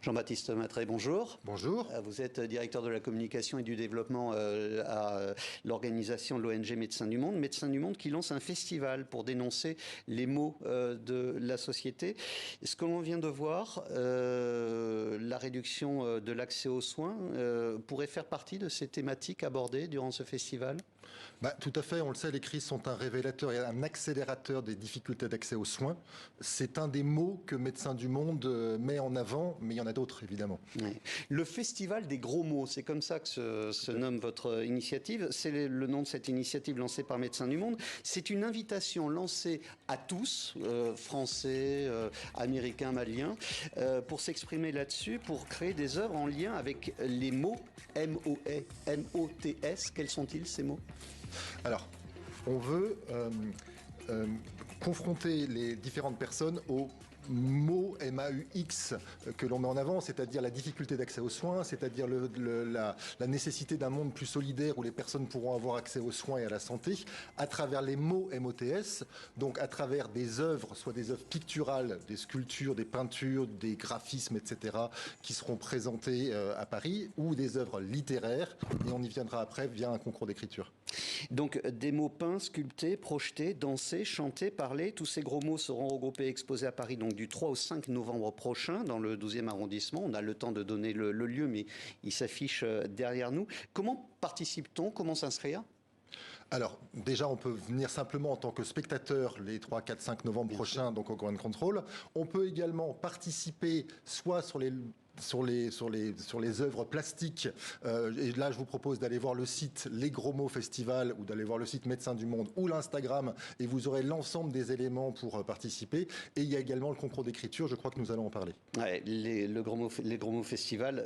Jean-Baptiste Matrey, bonjour. Bonjour. Vous êtes directeur de la communication et du développement à l'organisation de l'ONG Médecins du Monde. Médecins du Monde qui lance un festival pour dénoncer les maux de la société. Ce que l'on vient de voir, la réduction de l'accès aux soins, pourrait faire partie de ces thématiques abordées durant ce festival ? Tout à fait, on le sait, les crises sont un révélateur et un accélérateur des difficultés d'accès aux soins. C'est un des mots que Médecins du Monde met en avant, mais il y en a d'autres, évidemment. Oui. Le festival des gros mots, c'est comme ça que se nomme votre initiative. C'est le nom de cette initiative lancée par Médecins du Monde. C'est une invitation lancée à tous, Français, Américains, Maliens, pour s'exprimer là-dessus, pour créer des œuvres en lien avec les mots M-O-T-S. Quels sont-ils, ces mots ? Alors, on veut confronter les différentes personnes aux mots MAUX que l'on met en avant, c'est-à-dire la difficulté d'accès aux soins, c'est-à-dire la nécessité d'un monde plus solidaire où les personnes pourront avoir accès aux soins et à la santé, à travers les mots MOTS, donc à travers des œuvres, soit des œuvres picturales, des sculptures, des peintures, des graphismes, etc., qui seront présentées à Paris, ou des œuvres littéraires, et on y viendra après via un concours d'écriture. Donc des mots peints, sculptés, projetés, dansés, chantés, parlés, tous ces gros mots seront regroupés et exposés à Paris donc du 3 au 5 novembre prochain dans le 12e arrondissement. On a le temps de donner le lieu, mais il s'affiche derrière nous. Comment participe-t-on ? Comment s'inscrire ? Alors, déjà, on peut venir simplement en tant que spectateur les 3, 4, 5 novembre prochains, donc au Ground Control. On peut également participer soit sur les œuvres plastiques. Et là, je vous propose d'aller voir le site Les Gros Mots Festival ou d'aller voir le site Médecins du Monde ou l'Instagram et vous aurez l'ensemble des éléments pour participer. Et il y a également le concours d'écriture, je crois que nous allons en parler. Ouais, les Gros Mots Festival,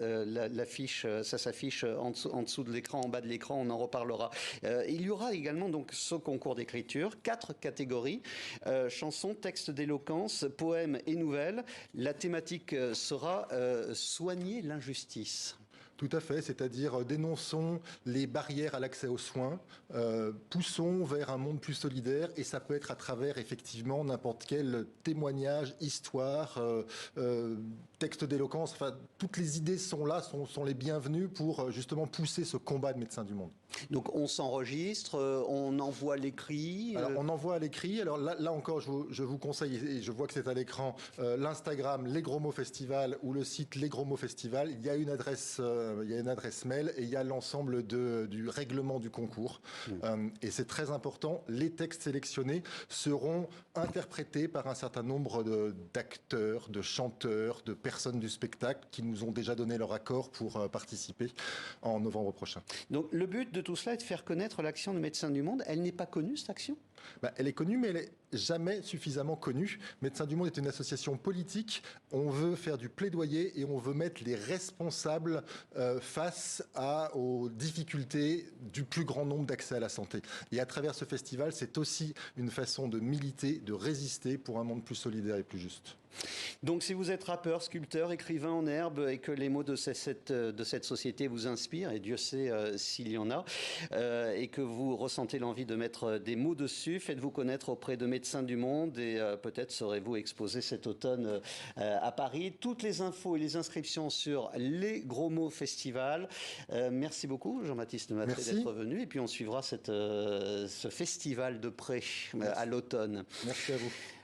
l'affiche, ça s'affiche en dessous de l'écran, en bas de l'écran, on en reparlera. Il y aura également donc ce concours d'écriture, 4 catégories, chansons, textes d'éloquence, poèmes et nouvelles. La thématique sera soigner l'injustice. Tout à fait, c'est-à-dire dénonçons les barrières à l'accès aux soins, poussons vers un monde plus solidaire et ça peut être à travers effectivement n'importe quel témoignage, histoire, texte d'éloquence, enfin toutes les idées sont là, sont les bienvenues pour justement pousser ce combat de Médecins du Monde. Donc on s'enregistre, on envoie l'écrit. Alors on envoie à l'écrit. Alors là encore, je vous conseille, et je vois que c'est à l'écran, l'Instagram Les Gros Mots Festival ou le site Les Gros Mots Festival. Il y a une adresse mail et il y a l'ensemble du règlement du concours. Et c'est très important. Les textes sélectionnés seront interprétés par un certain nombre d'acteurs, de chanteurs, de personnes du spectacle qui nous ont déjà donné leur accord pour participer en novembre prochain. Donc le but de tout cela est de faire connaître l'action de Médecins du Monde. Elle n'est pas connue, cette action ? Elle est connue, mais elle est jamais suffisamment connue. Médecins du Monde est une association politique. On veut faire du plaidoyer et on veut mettre les responsables face aux difficultés du plus grand nombre d'accès à la santé. Et à travers ce festival, c'est aussi une façon de militer, de résister pour un monde plus solidaire et plus juste. Donc si vous êtes rappeur, sculpteur, écrivain en herbe et que les mots de cette société vous inspirent, et Dieu sait s'il y en a, et que vous ressentez l'envie de mettre des mots dessus, faites-vous connaître auprès de Médecins du Monde et peut-être serez-vous exposé cet automne à Paris. Toutes les infos et les inscriptions sur Les Gros Mots Festival. Merci beaucoup Jean-Baptiste Matrey d'être venu et puis on suivra ce festival de près à l'automne. Merci à vous.